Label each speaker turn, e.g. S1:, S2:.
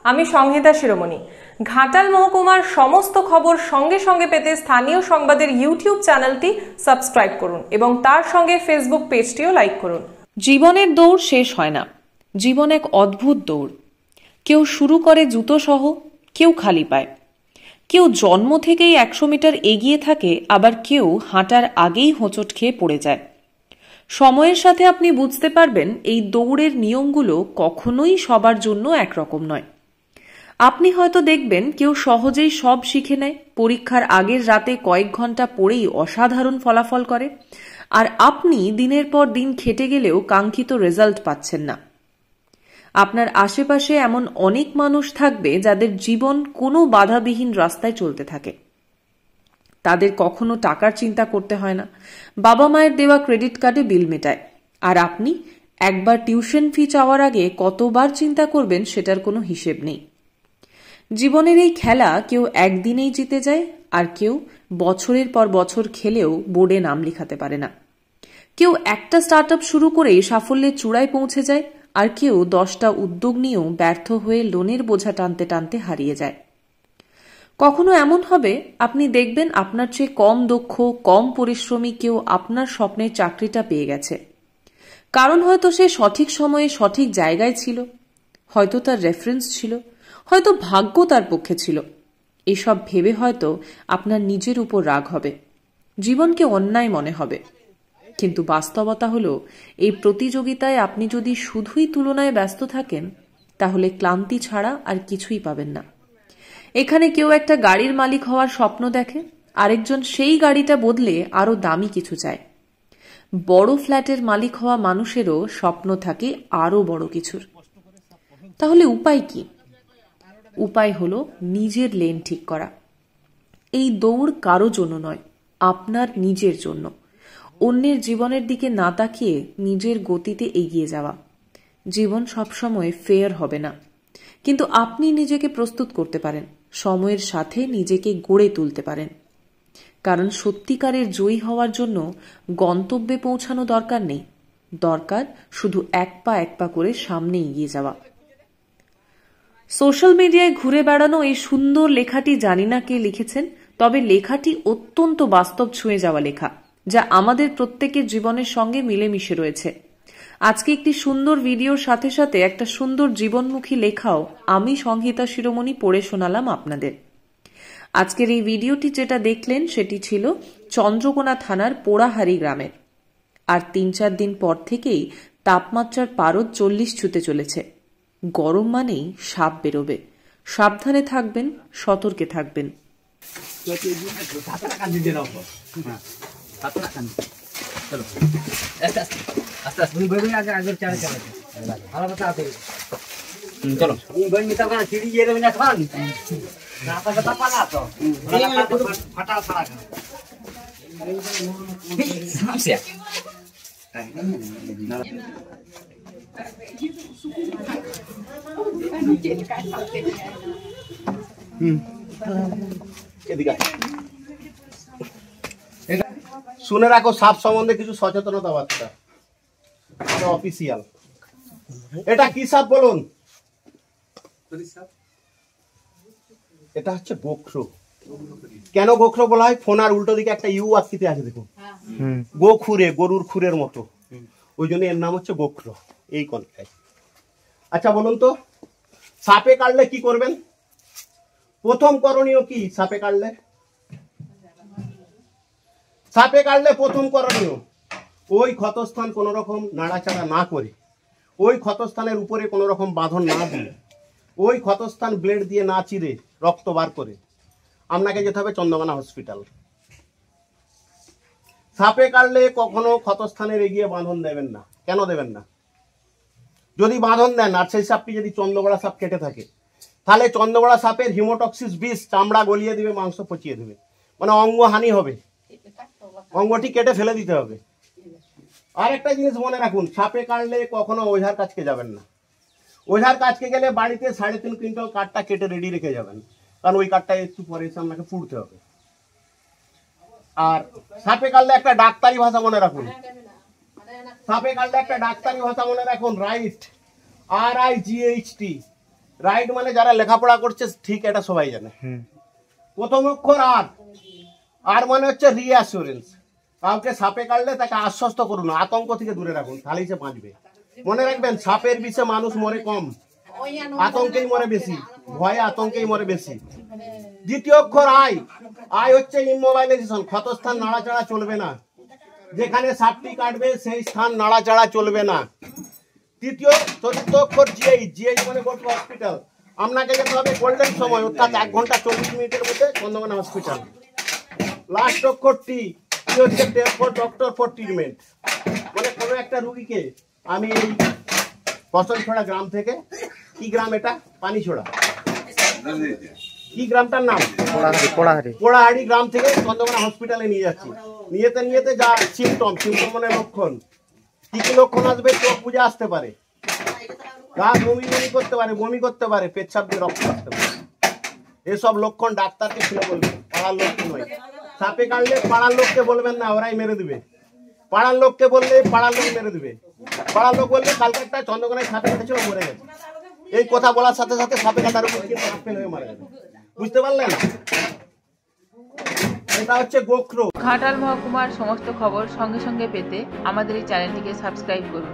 S1: আমি সংহিতা শিরোমণি। ঘাটাল মহকুমার সমস্ত খবর সঙ্গে সঙ্গে পেতে স্থানীয় সংবাদের ইউটিউব চ্যানেলটি সাবস্ক্রাইব করুন এবং তার সঙ্গে ফেসবুক পেজটিও লাইক করুন।
S2: জীবনের দৌড় শেষ হয় না। জীবন এক অদ্ভুত দৌড়। কেউ শুরু করে জুতো সহ, কেউ খালি পায়। কেউ জন্ম থেকেই 100 মিটার এগিয়ে থাকে, আবার কেউ হাঁটার আগেই হোঁচট খেয়ে পড়ে যায়। সময়ের সাথে আপনি বুঝতে পারবেন এই দৌড়ের নিয়মগুলো কখনোই সবার জন্য একরকম নয়। আপনি হয়তো দেখবেন কেউ সহজেই সব শিখে নেয়, পরীক্ষার আগের রাতে কয়েক ঘন্টা পড়েই অসাধারণ ফলাফল করে, আর আপনি দিনের পর দিন খেটে গেলেও কাঙ্ক্ষিত রেজাল্ট পাচ্ছেন না। আপনার আশেপাশে এমন অনেক মানুষ থাকবে যাদের জীবন কোনো বাধাবিহীন রাস্তায় চলতে থাকে। তাদের কখনো টাকার চিন্তা করতে হয় না, বাবা মায়ের দেওয়া ক্রেডিট কার্ডে বিল মেটায়। আর আপনি একবার টিউশন ফি চাওয়ার আগে কতবার চিন্তা করবেন সেটার কোনো হিসেব নেই। জীবনের এই খেলা কেউ একদিনেই জিতে যায়, আর কেউ বছরের পর বছর খেলেও বোর্ডে নাম লিখাতে পারে না। কেউ একটা স্টার্টআপ শুরু করেই সাফল্যের চূড়ায় পৌঁছে যায়, আর কেউ 10টা উদ্যোগ নিয়েও ব্যর্থ হয়ে লোনের বোঝা টানতে টানতে হারিয়ে যায়। কখনো এমন হবে আপনি দেখবেন আপনার চেয়ে কম দক্ষ, কম পরিশ্রমী কেউ আপনার স্বপ্নের চাকরিটা পেয়ে গেছে। কারণ হয়তো সে সঠিক সময়ে সঠিক জায়গায় ছিল, হয়তো তার রেফারেন্স ছিল, হয়তো ভাগ্য তার পক্ষে ছিল। এসব ভেবে হয়তো আপনার নিজের উপর রাগ হবে, জীবনকে অন্যায় মনে হবে। কিন্তু বাস্তবতা হলো, এই প্রতিযোগিতায় আপনি যদি শুধুই তুলনায় ব্যস্ত থাকেন, তাহলে ক্লান্তি ছাড়া আর কিছুই পাবেন না। এখানে কেউ একটা গাড়ির মালিক হওয়ার স্বপ্ন দেখে, আরেকজন সেই গাড়িটা বদলে আরো দামি কিছু চায়। বড় ফ্ল্যাটের মালিক হওয়া মানুষেরও স্বপ্ন থাকে আরো বড় কিছুর। তাহলে উপায় কি? উপায় হলো নিজের লেন ঠিক করা। এই দৌড় কারো জন্য নয়, আপনার নিজের জন্য। অন্যের জীবনের দিকে না তাকিয়ে নিজের গতিতে এগিয়ে যাওয়া। জীবন সবসময় ফেয়ার হবে না, কিন্তু আপনি নিজেকে প্রস্তুত করতে পারেন, সময়ের সাথে নিজেকে গড়ে তুলতে পারেন। কারণ সত্যিকারের জয়ী হওয়ার জন্য গন্তব্যে পৌঁছানো দরকার নেই, দরকার শুধু এক পা করে সামনে এগিয়ে যাওয়া। সোশ্যাল মিডিয়ায় ঘুরে বেড়ানো এই সুন্দর লেখাটি জানি না কে লিখেছেন, তবে লেখাটি অত্যন্ত বাস্তব ছুঁয়ে যাওয়া লেখা, যা আমাদের প্রত্যেকের জীবনের সঙ্গে মিলেমিশে রয়েছে। আজকে একটি সুন্দর ভিডিওর সাথে সাথে একটা সুন্দর জীবনমুখী লেখাও আমি সংহিতা শিরোমণি পড়ে শোনালাম আপনাদের। আজকের এই ভিডিওটি যেটা দেখলেন সেটি ছিল চন্দ্রকোনা থানার পোড়াহারি গ্রামের। আর 3-4 দিন পর থেকেই তাপমাত্রার পারদ 40 ছুঁতে চলেছে। গরম মানেই সাপ বেরোবে। সাবধানে থাকবেন, সতর্কে থাকবেন।
S3: শুনে রাখো, সাপ সম্বন্ধে কিছু সচেতনতা বার্তা অফিসিয়াল। এটা কি সাপ বলুন? এটা হচ্ছে গোখরো। কেন গোখরো বলা হয়? ফোনার উল্টো দিকে একটা ইউ আকৃতি আছে, দেখুন, গোখুরে, গরুর খুরের মতো, ওই জন্য এর নাম হচ্ছে গোখরো এই কনটায়। আচ্ছা বলুন তো, সাপে কাটলে কি করবেন? প্রথম করণীয় কি? সাপে কাটলে প্রথম করণীয়, ওই ক্ষতস্থান কোন রকম নাড়াচাড়া না করে, ওই ক্ষতস্থানের উপরে কোন রকম বাঁধন না দিয়ে, ওই ক্ষতস্থান ব্লেড দিয়ে না চিরে রক্ত বার করে আপনাকে যেতে হবে চন্দ্রকোনা হসপিটাল। সাপে কাটলে কখনো ক্ষতস্থানের এগিয়ে বাঁধন দেবেন না। কেন দেবেন না? যদি বাঁধন দেন আর সেই সাপটি যদি চন্দ্রগড়া সাপ কেটে থাকে, তাহলে চন্দ্রগড়া সাপের হিমোটক্সিস বিষ চামড়া গলিয়ে দিবে, মাংস পচিয়ে দেবে, মানে অঙ্গহানি হবে, অঙ্গটি কেটে ফেলে দিতে হবে। আর একটা জিনিস মনে রাখুন, সাপে কাটলে কখনো ওঝার কাছকে যাবেন না। ওঝার কাছকে গেলে বাড়িতে 3.5 কুইন্টাল কাঠটা কেটে রেডি রেখে যাবেন, কারণ ওই কাঠটা একটু পরে এসে আপনাকে পুড়তে হবে। আর সাপে কাটলে একটা ডাক্তারি ভাষা মনে রাখুন, সাপে কাটলে একটা ডাক্তারি ভাষা মনে রাখুন, রাইট, RIGHT, রাইট মানে যারা লেখাপড়া করছে ঠিক, এটা সবাই জানে। প্রথম অক্ষর আর, আর মানে হচ্ছে রিঅ্যাসুরেন্স। কাউকে সাপে কাটলে তাকে আশ্বস্ত করুন, আতঙ্ক থেকে দূরে রাখুন, তাহলেই সে বাঁচবে। মনে রাখবেন, সাপের বিষে মানুষ মরে কম, আতঙ্কেই মরে বেশি, ভয়ে আতঙ্কেই মরে বেশি। দ্বিতীয় অক্ষর আই, আই হচ্ছে ইমোবাইলাইজেশন, ক্ষতস্থান নাড়াচাড়া চলবে না, যেখানে সাপটি কাটবে সেই স্থান নাড়াচাড়া চলবে না। চতুর্থ অক্ষর জিআই, জিআই মানে গো টু হসপিটাল, আপনাকে যেতে হবে গোল্ডেন সময়, অর্থাৎ 1 ঘন্টা 40 মিনিটের মধ্যে চন্দ্রকোনা হসপিটাল। লাস্ট অক্ষর টি, টি হচ্ছে ফর ডক্টর ফর ট্রিটমেন্ট, মানে কোনো একটা রুগীকে আমি এই বসনছড়া গ্রাম থেকে, কি গ্রাম এটা, পানিছড়া, কি গ্রামটার নাম, পোড়াহাড়ি গ্রাম থেকে চন্দ্রকোনা হসপিটালে নিয়ে যাচ্ছি। নিয়েতে যা সিমটম, সিমটম মানে লক্ষণ, কি কি লক্ষণ আসবে, চোখ বুঝে আসতে পারে, গা বমি করতে পারে, বমি করতে পারে, পেচ্ছাপ দিয়ে রক্ত আসতে পারে, এসব লক্ষণ ডাক্তারকে খুলে বলবেন, পাড়ার লোক নয়। সাপে কাটলে পাড়ার লোককে বলবেন না, ওরাই মেরে দিবে। পাড়ার লোককে বললে পাড়ার লোক মেরে দিবে। পাড়ার লোক বললে কালকাটা চন্দ্রকোনায় সাপে কেটেছিল, মরে গেছে। এই কথা বলার সাথে সাথে সাপে কাটার উপর কিন্তু আপেল হয়ে মারা যাবে। বুঝতে পারলেন? এটা হচ্ছে গোখরো।
S4: ঘাটাল মহকুমার সমস্ত খবর সঙ্গে সঙ্গে পেতে আমাদের এই চ্যানেলটিকে সাবস্ক্রাইব করুন।